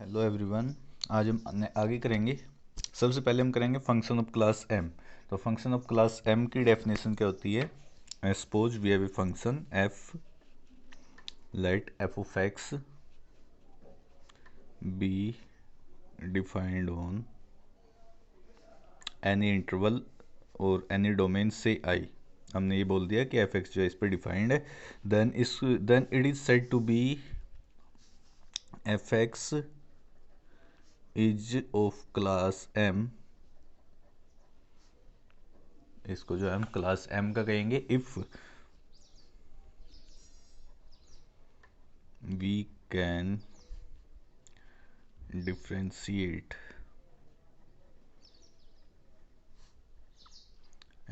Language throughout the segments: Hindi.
Hello everyone. आज हम आगे करेंगे। सबसे पहले हम करेंगे फंक्शन ऑफ क्लास एम। तो फंक्शन ऑफ क्लास एम की डेफिनेशन क्या होती है? Suppose we have a function F, let F of X be defined on any interval और एनी डोमेन से आई। हमने ये बोल दिया कि एफ एक्स जो है इस पर डिफाइंड है। Then it is said to be F X is of class M. इसको जो है हम क्लास एम का कहेंगे if we can differentiate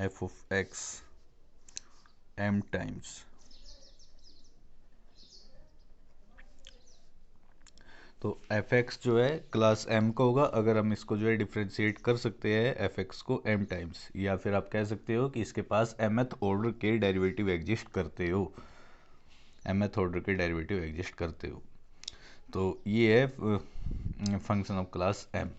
f of x m times। तो एफ एक्स जो है क्लास एम का होगा अगर हम इसको जो है डिफ्रेंशिएट कर सकते हैं एफ एक्स को एम टाइम्स, या फिर आप कह सकते हो कि इसके पास mth ऑर्डर के डेरिवेटिव एग्जिस्ट करते हो, mth ऑर्डर के डेरिवेटिव एग्जिस्ट करते हो। तो ये है function of class M.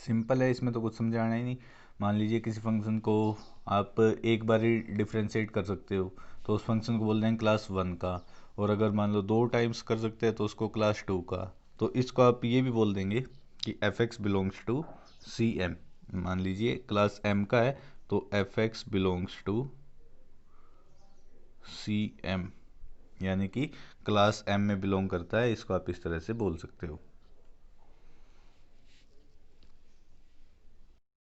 Simple है, इसमें तो कुछ समझाना ही नहीं। मान लीजिए किसी फंक्शन को आप एक बार ही डिफ्रेंशिएट कर सकते हो तो उस फंक्शन को बोल देंगे क्लास वन का, और अगर मान लो दो टाइम्स कर सकते हैं तो उसको क्लास टू का। तो इसको आप ये भी बोल देंगे कि F X belongs to C M. मान लीजिए क्लास एम का है तो F X belongs to C M, यानी कि क्लास एम में बिलोंग करता है। इसको आप इस तरह से बोल सकते हो।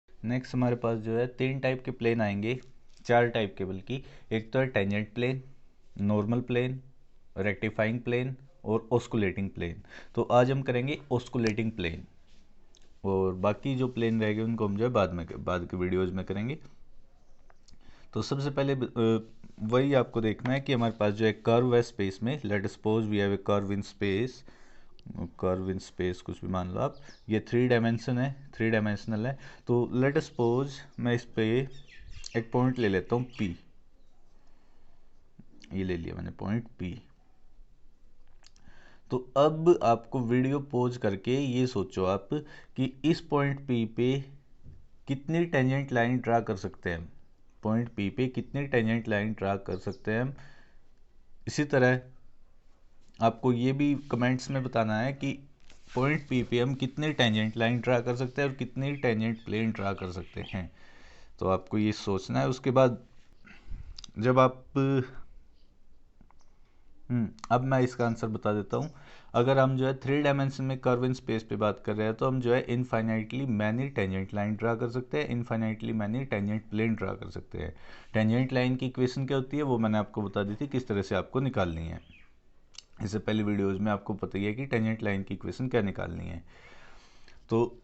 नेक्स्ट हमारे पास जो है तीन टाइप के प्लेन आएंगे, चार टाइप के बल्कि। एक तो है tangent plane, normal plane, rectifying plane और ऑस्कुलेटिंग प्लेन। तो आज हम करेंगे ऑस्कुलेटिंग प्लेन, और बाकी जो प्लेन रहेंगे उनको हम जो है बाद के वीडियोज़ में करेंगे। तो सबसे पहले वही आपको देखना है कि हमारे पास जो है कर्व है स्पेस में। Let suppose we have a curve in space, curve in space कुछ भी मान लो आप। ये थ्री डायमेंशन है, थ्री डायमेंशनल है। तो लेट सपोज मैं इस पे एक पॉइंट ले लेता हूँ P। ये ले लिया मैंने पॉइंट P। तो अब आपको वीडियो पॉज करके ये सोचो आप कि इस पॉइंट P पे कितनी टेंजेंट लाइन ड्रा कर सकते हैं हम। पॉइंट P पे कितनी टेंजेंट लाइन ड्रा कर सकते हैं हम। इसी तरह आपको ये भी कमेंट्स में बताना है कि पॉइंट P पे हम कितनी टेंजेंट लाइन ड्रा कर सकते हैं और कितनी टेंजेंट प्लेन ड्रा कर सकते हैं। तो आपको ये सोचना है। उसके बाद जब आप अब मैं इसका आंसर बता देता हूँ। अगर हम जो है थ्री डायमेंशन में कर्व इन स्पेस पे बात कर रहे हैं तो हम जो है infinitely many tangent line draw कर सकते हैं, infinitely many tangent plane draw कर सकते हैं। टेंजेंट लाइन की इक्वेशन क्या होती है वो मैंने आपको बता दी थी किस तरह से आपको निकालनी है। इससे पहले वीडियोज में आपको पता ही है कि टेंजेंट लाइन की इक्वेशन क्या निकालनी है। तो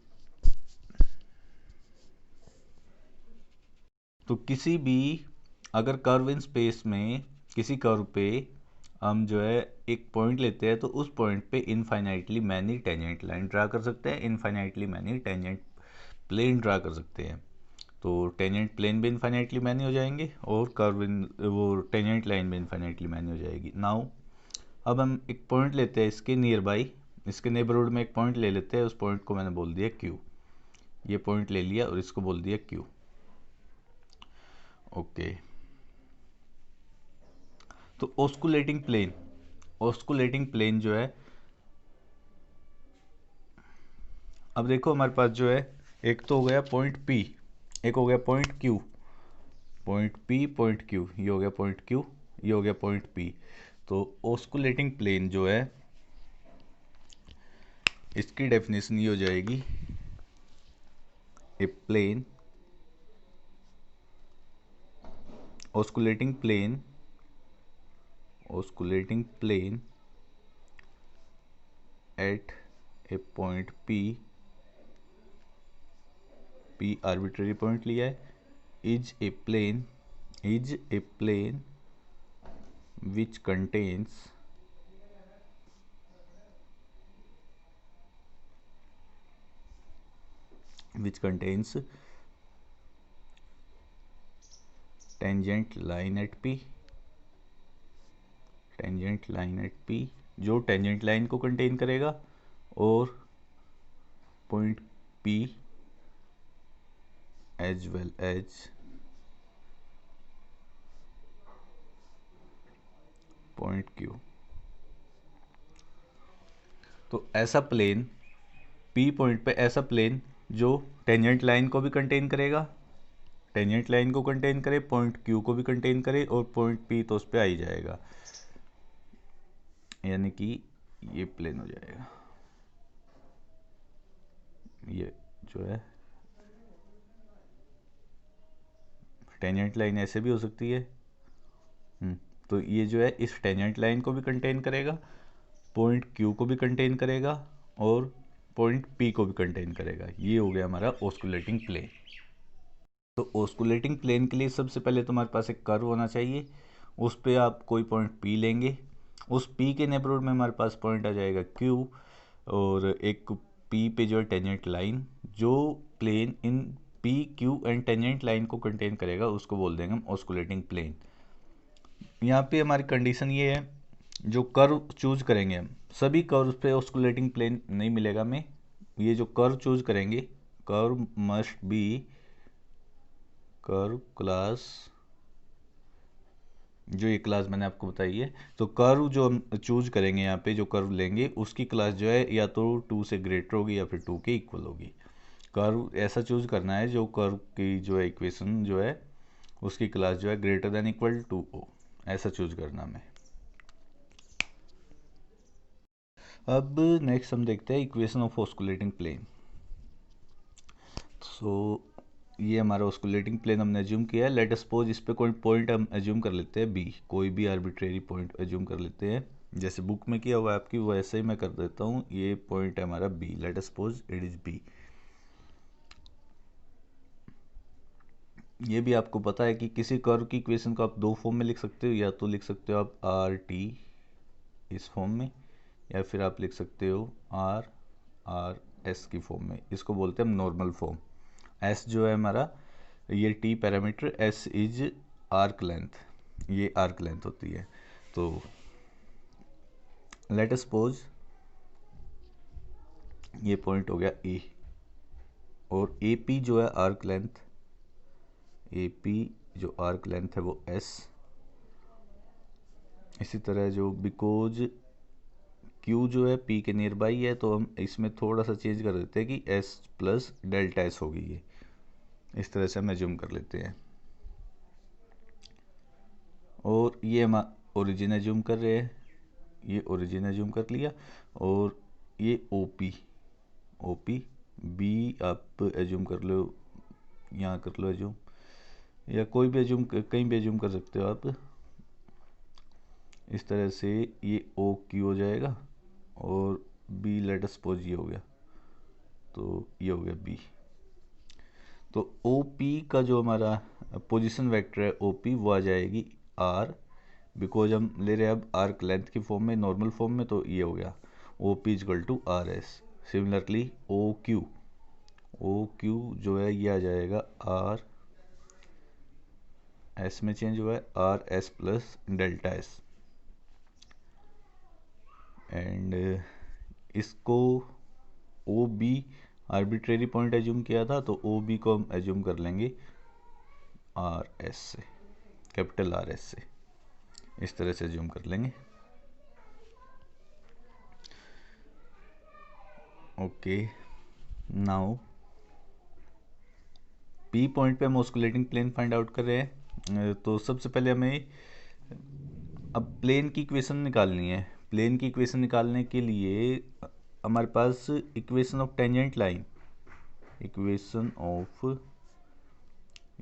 किसी भी अगर कर्व इन स्पेस में किसी कर्व पे हम जो है एक पॉइंट लेते हैं तो उस पॉइंट पे infinitely many tangent line draw कर सकते हैं, infinitely many tangent plane draw कर सकते हैं। तो टेंजेंट प्लेन भी इनफाइनाइटली मैनी हो जाएंगे और कर्व इन वो टेंजेंट लाइन भी इनफाइनाइटली मैनी हो जाएगी। नाउ अब हम एक पॉइंट लेते हैं इसके नियर बाई, इसके नेबरहुड में एक पॉइंट ले लेते हैं। उस पॉइंट को मैंने बोल दिया क्यू। ये पॉइंट ले लिया और इसको बोल दिया क्यू। ओके। तो ऑस्कुलेटिंग प्लेन जो है, अब देखो हमारे पास जो है एक तो हो गया पॉइंट P, एक हो गया point Q। Point P point Q, ये हो गया पॉइंट Q, ये हो गया पॉइंट P। तो ऑस्कुलेटिंग प्लेन जो है इसकी डेफिनेशन ये हो जाएगी a plane osculating plane osculating plane at a point P arbitrary point लिया है, is a plane which contains tangent line at P जो टेंजेंट लाइन को कंटेन करेगा और point P as well as point Q। तो ऐसा प्लेन P पॉइंट पे ऐसा प्लेन जो टेंजेंट लाइन को भी कंटेन करेगा, टेंजेंट लाइन को कंटेन करे, पॉइंट Q को भी कंटेन करे और पॉइंट P तो उस पर आ ही जाएगा, यानी कि ये प्लेन हो जाएगा। ये जो है टेंजेंट लाइन ऐसे भी हो सकती है। तो ये जो है इस टेंजेंट लाइन को भी कंटेन करेगा, पॉइंट Q को भी कंटेन करेगा और पॉइंट P को भी कंटेन करेगा। ये हो गया हमारा ऑस्कुलेटिंग प्लेन। तो ऑस्कुलेटिंग प्लेन के लिए सबसे पहले तुम्हारे पास एक कर्व होना चाहिए, उस पर आप कोई पॉइंट P लेंगे, उस P के नेबरहुड में हमारे पास पॉइंट आ जाएगा Q, और एक P पे जो है टेंजेंट लाइन, जो plane in P Q and tangent line को कंटेन करेगा उसको बोल देंगे हम ऑस्कुलेटिंग प्लेन। यहाँ पे हमारी कंडीशन ये है, जो कर्व चूज करेंगे हम, सभी कर्व पे ऑस्कुलेटिंग प्लेन नहीं मिलेगा हमें। ये जो कर्व चूज करेंगे, curve must be curve class, जो ये क्लास मैंने आपको बताई है। तो कर्व जो हम चूज करेंगे, यहाँ पे जो कर्व लेंगे उसकी क्लास जो है या तो 2 से ग्रेटर होगी या फिर 2 के इक्वल होगी। कर्व ऐसा चूज करना है जो कर्व की जो है इक्वेशन जो है उसकी क्लास जो है greater than equal to O, ऐसा चूज करना हमें। अब नेक्स्ट हम देखते हैं equation of osculating plane. So ये हमारा ऑस्कुलेटिंग प्लेन हमने एज्यूम किया है। लेट सपोज इस पे कोई पॉइंट हम एज्यूम कर लेते हैं बी, कोई भी आर्बिट्रेरी पॉइंट एज्यूम कर लेते हैं, जैसे बुक में किया हुआ है आपकी वैसे ही मैं कर देता हूँ। ये पॉइंट है हमारा B, let suppose it is B. ये भी आपको पता है कि किसी कर्व की इक्वेशन को आप दो फॉर्म में लिख सकते हो, या तो लिख सकते हो आप आर टी इस फॉर्म में, या फिर आप लिख सकते हो आर आर एस की फॉर्म में। इसको बोलते हैं हम नॉर्मल फॉर्म। एस जो है हमारा ये T parameter, S is arc length, ये आर्क लेंथ होती है। तो लेट सपोज ये पॉइंट हो गया ए, और ए पी जो है आर्क लेंथ, ए पी जो आर्क लेंथ है वो एस। इसी तरह जो बिकॉज क्यू जो है पी के नियर बाई है, तो हम इसमें थोड़ा सा चेंज कर देते हैं कि एस प्लस डेल्टा एस होगी ये, इस तरह से हम एज्यूम कर लेते हैं। और ये हम ओरिजिन एज्यूम कर रहे हैं, ये ओरिजिन एज्यूम कर लिया, और ये O P, O P B आप एज्यूम कर लो, यहाँ कर लो एज्यूम, या कोई भी एज्यूम कहीं भी एज्यूम कर सकते हो आप। इस तरह से ये ओ क्यू हो जाएगा, और बी लेट सपोज ये हो गया, तो ये हो गया बी। तो ओ पी का जो हमारा पोजीशन वेक्टर है ओ पी, वो आ जाएगी आर, बिकॉज हम ले रहे हैं अब आर्क लेंथ की फॉर्म में, नॉर्मल फॉर्म में, तो ये हो गया O P equal to R S. Similarly O Q, O Q जो है ये आ जाएगा आर एस में चेंज हुआ है, R S plus delta S. And इसको O B arbitrary point assume किया था, तो ओ बी को हम एज्यूम कर लेंगे आर एस से, कैपिटल आर एस से, इस तरह से एज्यूम कर लेंगे। ओके, नाउ पी पॉइंट पे हम ऑस्कुलेटिंग प्लेन फाइंड आउट कर रहे हैं। तो सबसे पहले हमें अब प्लेन की इक्वेशन निकालनी है। प्लेन की इक्वेशन निकालने के लिए हमारे पास equation of tangent line, equation of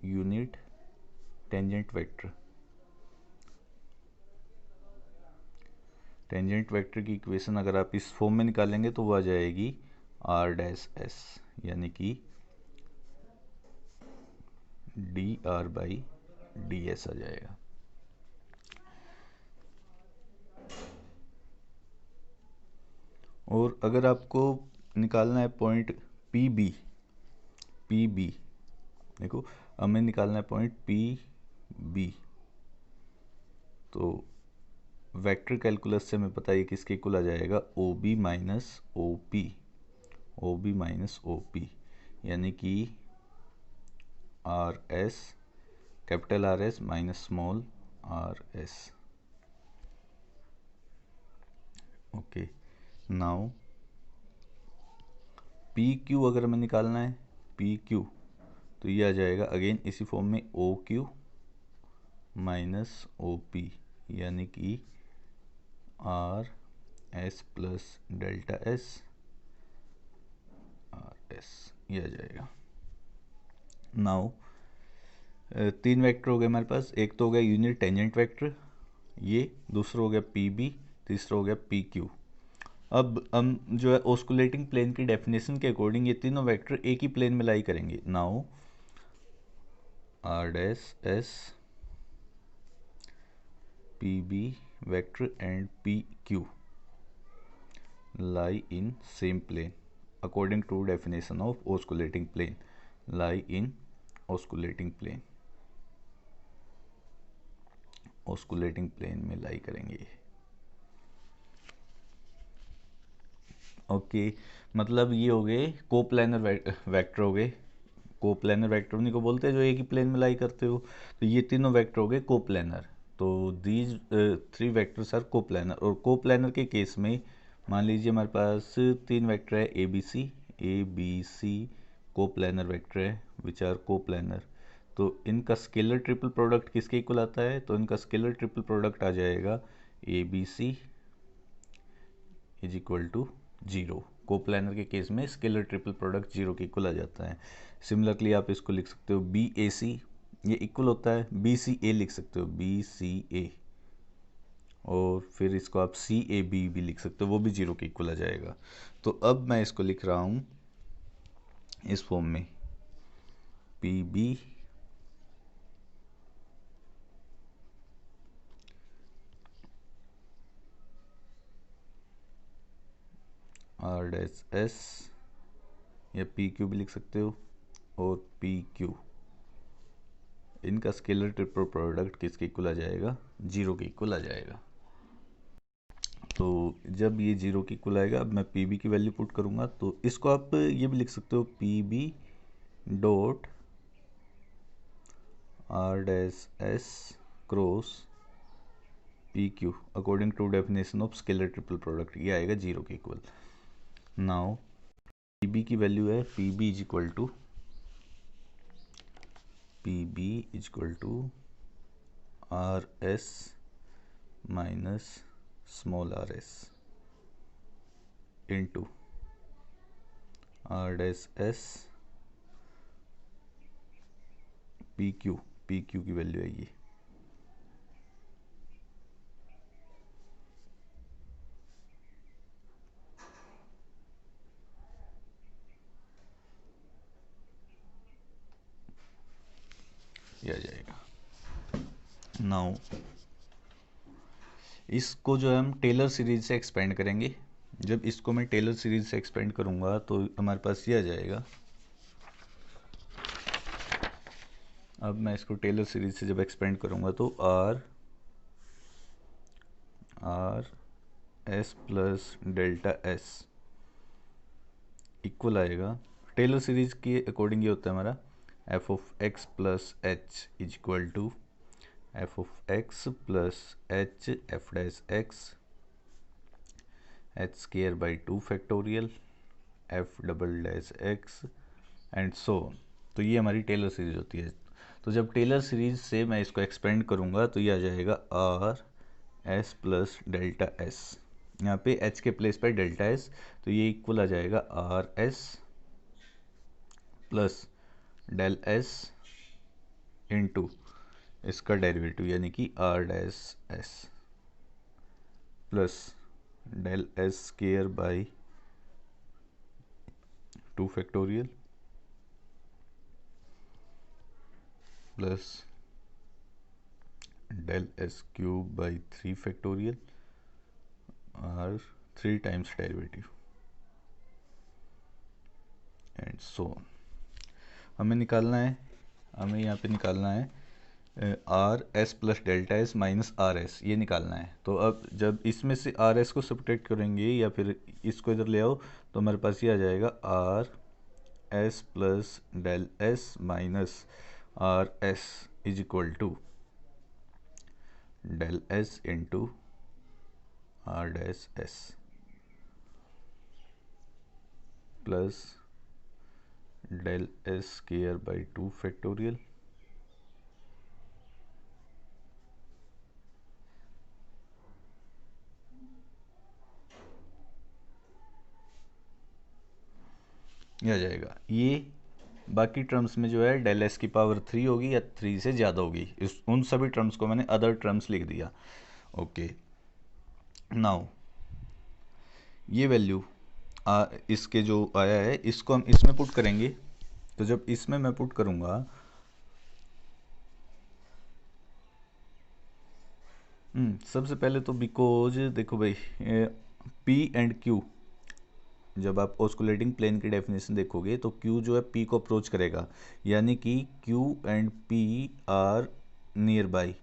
unit tangent vector, tangent vector की इक्वेशन अगर आप इस फॉर्म में निकालेंगे तो वो आ जाएगी आर डैश एस, यानी कि D R by D S आ जाएगा। और अगर आपको निकालना है point P B, P B देखो हमें निकालना है पॉइंट पी बी, तो वेक्टर कैलकुलस से हमें पता है किसके इक्वल आ जाएगा, O B minus O P, O B minus O P, यानी कि R S, capital R S minus small R S. Okay, now P Q अगर हमें निकालना है, पी क्यू, तो ये आ जाएगा अगेन इसी फॉर्म में O Q minus O P, यानी कि R S plus delta S R S, ये आ जाएगा। नाउ तीन वेक्टर हो गए हमारे पास, एक तो हो गया यूनिट टेंजेंट वेक्टर, ये दूसरा हो गया पी बी, तीसरा हो गया पी क्यू। अब हम जो है ऑस्कुलेटिंग प्लेन की डेफिनेशन के अकॉर्डिंग ये तीनों वेक्टर एक ही प्लेन में लाई करेंगे। Now R dash S P B vector and P Q lie in same plane according to definition of osculating plane, lie in osculating plane, osculating plane में लाई करेंगे। ओके मतलब ये हो गए कोप्लानर वेक्टर हो गए, कोप्लानर वेक्टर उन्हीं को बोलते हैं जो एक ही प्लेन में लाई करते हो। तो ये तीनों वेक्टर हो गए कोप्लानर, तो these three vectors are coplanar. और कोप्लानर के केस में मान लीजिए हमारे पास तीन वेक्टर है A B C coplanar vector है विच आर कोप्लानर। तो इनका स्केलर ट्रिपल प्रोडक्ट किसके इक्वल आता है, तो इनका स्केलर ट्रिपल प्रोडक्ट आ जाएगा A B C is equal to zero. Coplanar के केस में स्केलर ट्रिपल प्रोडक्ट जीरो के इक्वल आ जाता है। सिमिलरली आप इसको लिख सकते हो बी ए सी, ये इक्वल होता है, बी सी ए लिख सकते हो, बी सी ए, और फिर इसको आप सी ए बी भी लिख सकते हो, वो भी जीरो के इक्वल आ जाएगा। तो अब मैं इसको लिख रहा हूँ इस फॉर्म में, P B R dash S, या पी क्यू भी लिख सकते हो, और पी क्यू, इनका स्केलर ट्रिपल प्रोडक्ट किसके इक्वल आ जाएगा, जीरो के इक्वल आ जाएगा। तो जब ये जीरो के इक्वल आएगा, अब मैं पी बी की वैल्यू पुट करूँगा, तो इसको आप ये भी लिख सकते हो P B dot R dash S cross P Q according to definition of scalar triple product, ये आएगा जीरो के इक्वल। नाउ पी बी की वैल्यू है P B is equal to R S minus small R S into R dash S P Q की वैल्यू है ये आ जाएगा। नाउ इसको जो है हम टेलर सीरीज से एक्सपेंड करेंगे। जब इसको मैं टेलर सीरीज से एक्सपेंड करूंगा तो हमारे पास ये आ जाएगा। अब मैं इसको टेलर सीरीज से जब एक्सपेंड करूंगा तो R S plus delta S equal आएगा, टेलर सीरीज के अकॉर्डिंग ये होता है हमारा F of X plus H is equal to F of X plus H F dash X H square by 2 factorial F double dash X and so on. तो ये हमारी टेलर सीरीज होती है। तो जब टेलर सीरीज से मैं इसको एक्सपेंड करूँगा तो ये आ जाएगा R S plus delta S, यहाँ पे एच के प्लेस पर डेल्टा एस, तो ये इक्वल आ जाएगा R S plus del S into इसका डेरिवेटिव यानी कि R dash S plus del S square by 2 factorial plus del S cube by 3 factorial और 3 times derivative and so on. हमें यहाँ पे निकालना है R S plus delta S minus R S, ये निकालना है। तो अब जब इसमें से आर एस को सब्ट्रैक्ट करेंगे या फिर इसको इधर ले आओ तो हमारे पास ये आ जाएगा R S plus del S minus R S is equal to del S into R dash S plus del S square by 2 factorial ये आ जाएगा। ये बाकी टर्म्स में जो है डेल एस की पावर 3 होगी या 3 से ज़्यादा होगी, इस उन सभी टर्म्स को मैंने अदर टर्म्स लिख दिया। ओके, नाउ ये वैल्यू इसके जो आया है इसको हम इसमें पुट करेंगे। तो जब इसमें मैं पुट करूँगा सबसे पहले तो बिकॉज देखो भाई पी एंड क्यू, जब आप ऑस्कुलेटिंग प्लेन की डेफिनेशन देखोगे तो Q जो है P को अप्रोच करेगा, यानी कि Q and P are nearby,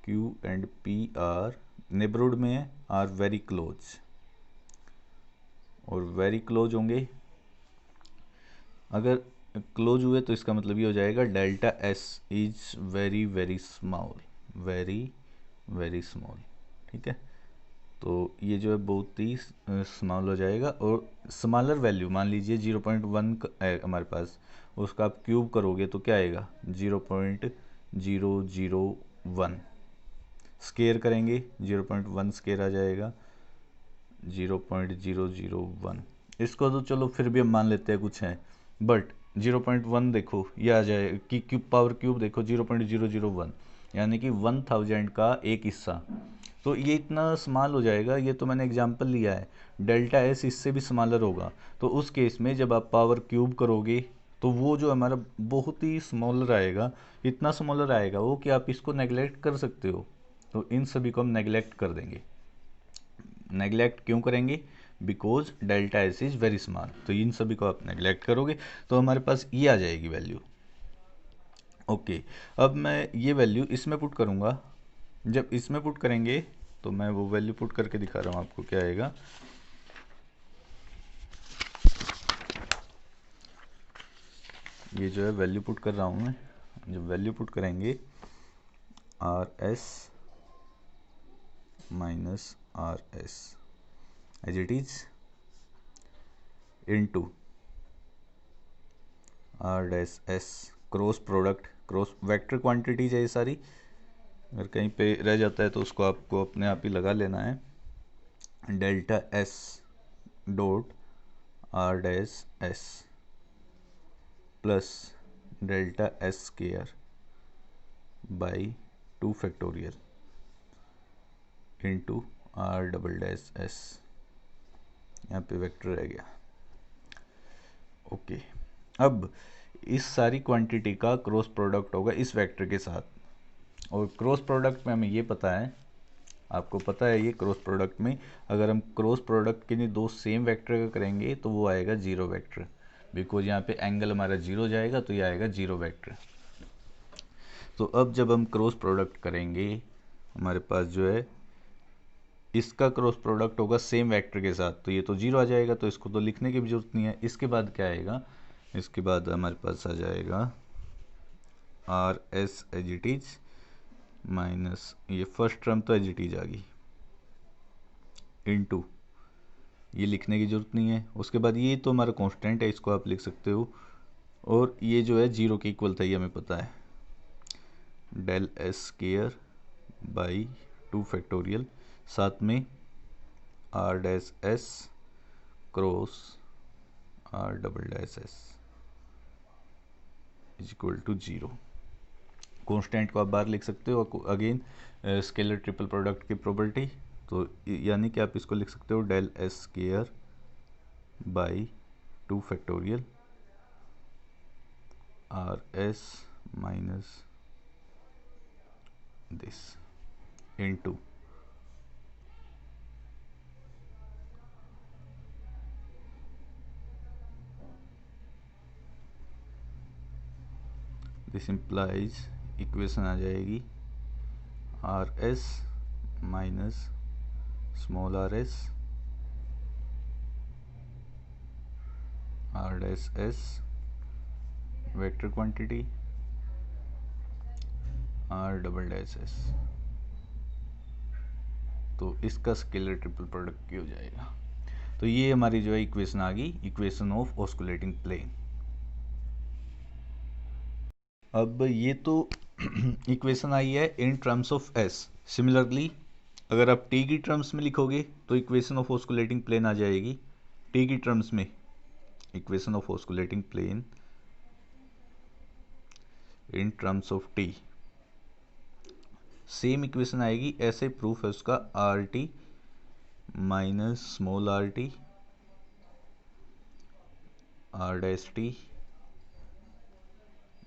Q and P are neighbourhood में है, आर वेरी क्लोज, और वेरी क्लोज होंगे। अगर क्लोज हुए तो इसका मतलब ये हो जाएगा delta S is very very small, very very small, ठीक है। तो ये जो है बहुत ही स्मॉल हो जाएगा, और स्मॉलर वैल्यू मान लीजिए 0.1 है हमारे पास, उसका आप क्यूब करोगे तो क्या आएगा 0.001, स्केयर करेंगे 0.1 स्केयर आ जाएगा 0.001। इसको तो चलो फिर भी हम मान लेते हैं कुछ है, बट 0.1 देखो ये आ जाए कि क्यूब पावर क्यूब देखो 0.001, यानी कि 1000 का एक हिस्सा। तो ये इतना स्मॉल हो जाएगा, ये तो मैंने एग्जांपल लिया है, डेल्टा एस इससे भी स्मॉलर होगा। तो उस केस में जब आप पावर क्यूब करोगे तो वो जो हमारा बहुत ही स्मॉलर आएगा, इतना स्मॉलर आएगा वो कि आप इसको नेगलेक्ट कर सकते हो। तो इन सभी को हम नेगलेक्ट कर देंगे। नेगलेक्ट क्यों करेंगे? Because delta S is very small, तो इन सभी को आप नेगलेक्ट करोगे तो हमारे पास ये आ जाएगी वैल्यू। ओके, अब मैं ये वैल्यू इसमें पुट करूँगा। जब इसमें पुट करेंगे तो मैं वो वैल्यू पुट करके दिखा रहा हूँ आपको क्या आएगा। ये जो है वैल्यू पुट कर रहा हूँ मैं। जब वैल्यू पुट करेंगे R S minus R S as it is into R dash S cross product, cross vector quantities है ये सारी, अगर कहीं पे रह जाता है तो उसको आपको अपने आप ही लगा लेना है। Delta S dot R dash S plus delta S square by 2 factorial into R double dash S, यहाँ पे वेक्टर रह गया। ओके, अब इस सारी क्वांटिटी का क्रॉस प्रोडक्ट होगा इस वेक्टर के साथ, और क्रॉस प्रोडक्ट में हमें ये पता है, आपको पता है ये क्रॉस प्रोडक्ट में अगर हम क्रॉस प्रोडक्ट के लिए दो सेम वेक्टर का करेंगे तो वो आएगा जीरो वेक्टर, बिकॉज यहाँ पे एंगल हमारा जीरो जाएगा तो ये आएगा जीरो वेक्टर। तो अब जब हम क्रॉस प्रोडक्ट करेंगे हमारे पास जो है इसका क्रॉस प्रोडक्ट होगा सेम वेक्टर के साथ, तो ये तो जीरो आ जाएगा, तो इसको तो लिखने की भी जरूरत नहीं है। इसके बाद क्या आएगा, इसके बाद हमारे पास आ जाएगा R S as it is minus ये फर्स्ट टर्म तो एज इट इज आ गई इनटू, ये लिखने की जरूरत नहीं है। उसके बाद ये तो हमारा कांस्टेंट है, इसको आप लिख सकते हो, और ये जो है जीरो के इक्वल था ये हमें पता है, del S square by 2 factorial, साथ में R dash S cross R double dash S is equal to zero. Constant को आप बाहर लिख सकते हो, अगेन स्केलर ट्रिपल प्रोडक्ट की प्रॉपर्टी, तो यानी कि आप इसको लिख सकते हो del S square by 2 factorial R S minus this into this implies equation आ जाएगी R S minus small R S R dash S vector quantity R double dash S. तो इसका स्केलर ट्रिपल प्रोडक्ट की हो जाएगा। तो ये हमारी जो है इक्वेशन आ गई, इक्वेशन ऑफ ऑस्कुलेटिंग प्लेन। अब ये तो इक्वेशन आई है in terms of S. Similarly अगर आप टी की टर्म्स में लिखोगे तो इक्वेशन ऑफ ऑस्कुलेटिंग प्लेन आ जाएगी टी की टर्म्स में, equation of osculating plane in terms of T. Same equation आएगी, ऐसे प्रूफ है उसका R T minus small R T R dash T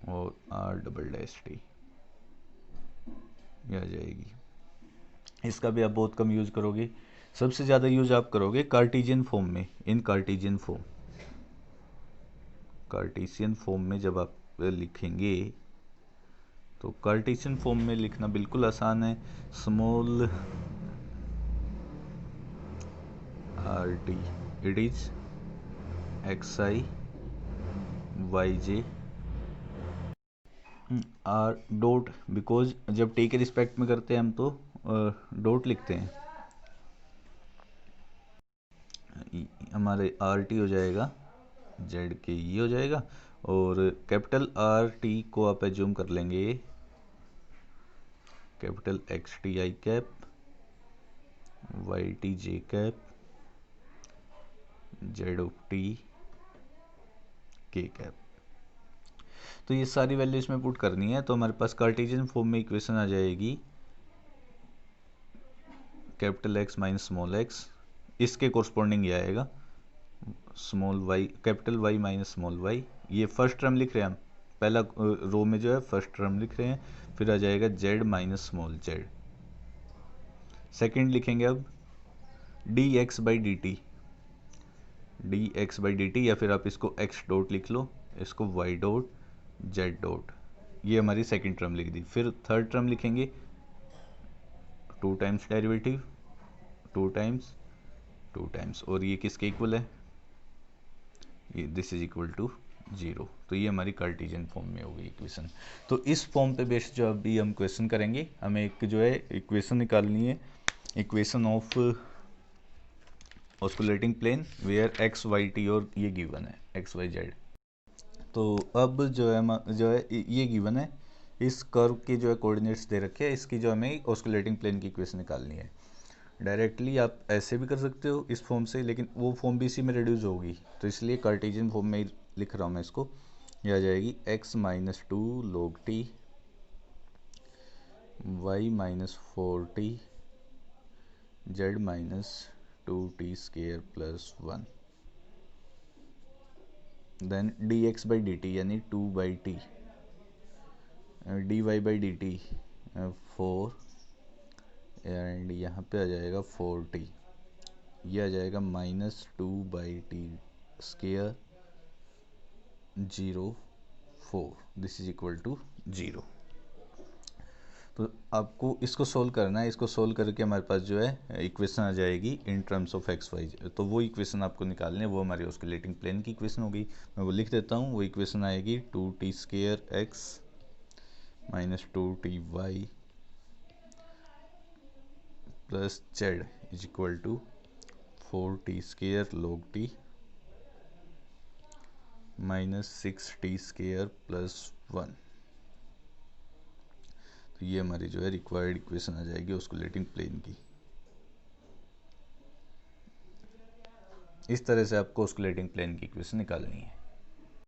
और आर डबल डैश टी ये आ जाएगी। इसका भी आप बहुत कम यूज करोगे, सबसे ज़्यादा यूज आप करोगे कार्टेशियन फॉर्म में। इन कार्टेशियन फॉर्म, कार्टेशियन फॉर्म में जब आप लिखेंगे तो कार्टेशियन फॉर्म में लिखना बिल्कुल आसान है। Small R T it is X I Y J R dot, because जब टी के रिस्पेक्ट में करते हैं हम तो डॉट लिखते हैं। हमारे आर टी हो जाएगा जेड के ये हो जाएगा, और कैपिटल आर टी को आप एज्यूम कर लेंगे capital X T I cap Y T J cap Z of T के कैप। तो ये सारी वैल्यू इसमें पुट करनी है। तो हमारे पास कार्टेशियन फॉर्म में इक्वेशन आ जाएगी capital X minus small X, इसके कोरस्पॉन्डिंग ये आएगा small Y capital Y minus small Y. ये फर्स्ट टर्म लिख रहे हैं हम, पहला रो में जो है फर्स्ट टर्म लिख रहे हैं, फिर आ जाएगा Z minus small Z. Second लिखेंगे अब D x by D T, D x by D T, या फिर आप इसको एक्स डॉट लिख लो, इसको वाई डॉट जेड डॉट। ये हमारी सेकेंड टर्म लिख दी। फिर थर्ड टर्म लिखेंगे two times derivative two times, और ये किसके इक्वल है, ये दिस इज इक्वल टू 0। तो ये हमारी कार्टेशियन फॉर्म में हो गई इक्वेशन। तो इस फॉर्म पे बेस्ड जो अभी हम क्वेश्चन करेंगे, हमें एक जो है इक्वेशन निकालनी है, equation of osculating plane where X Y T, और ये गिवन है एक्स वाई जेड। तो अब जो है ये गिवन है, इस कर्व के जो है कोऑर्डिनेट्स दे रखे हैं, इसकी जो हमें ऑस्कुलेटिंग प्लेन की इक्वेशन निकालनी है। डायरेक्टली आप ऐसे भी कर सकते हो इस फॉर्म से, लेकिन वो फॉर्म भी इसी में रिड्यूस होगी, तो इसलिए कार्टेशियन फॉर्म में ही लिख रहा हूँ मैं इसको। ये आ जाएगी x minus two log t y minus 4t z minus 2t square plus 1, then dx by D T यानी 2 by T, dy by D T 4, and यहाँ पे आ जाएगा 4t, ये आ जाएगा minus 2 by T square 0 4, this is equal to 0। तो आपको इसको सोल्व करना है, इसको सोल्व करके हमारे पास जो है इक्वेशन आ जाएगी in terms of X Y. तो वो इक्वेशन आपको निकालनी है, वो हमारी ऑस्कुलेटिंग प्लेन की इक्वेशन होगी। मैं वो लिख देता हूँ, वो इक्वेशन आएगी 2t square X minus 2t Y plus Z is equal to 4t square log t minus 6t square plus 1। तो ये हमारी जो है रिक्वायर्ड इक्वेशन आ जाएगी ऑस्कुलेटिंग प्लेन की। इस तरह से आपको ऑस्कुलेटिंग प्लेन की इक्वेशन निकालनी है।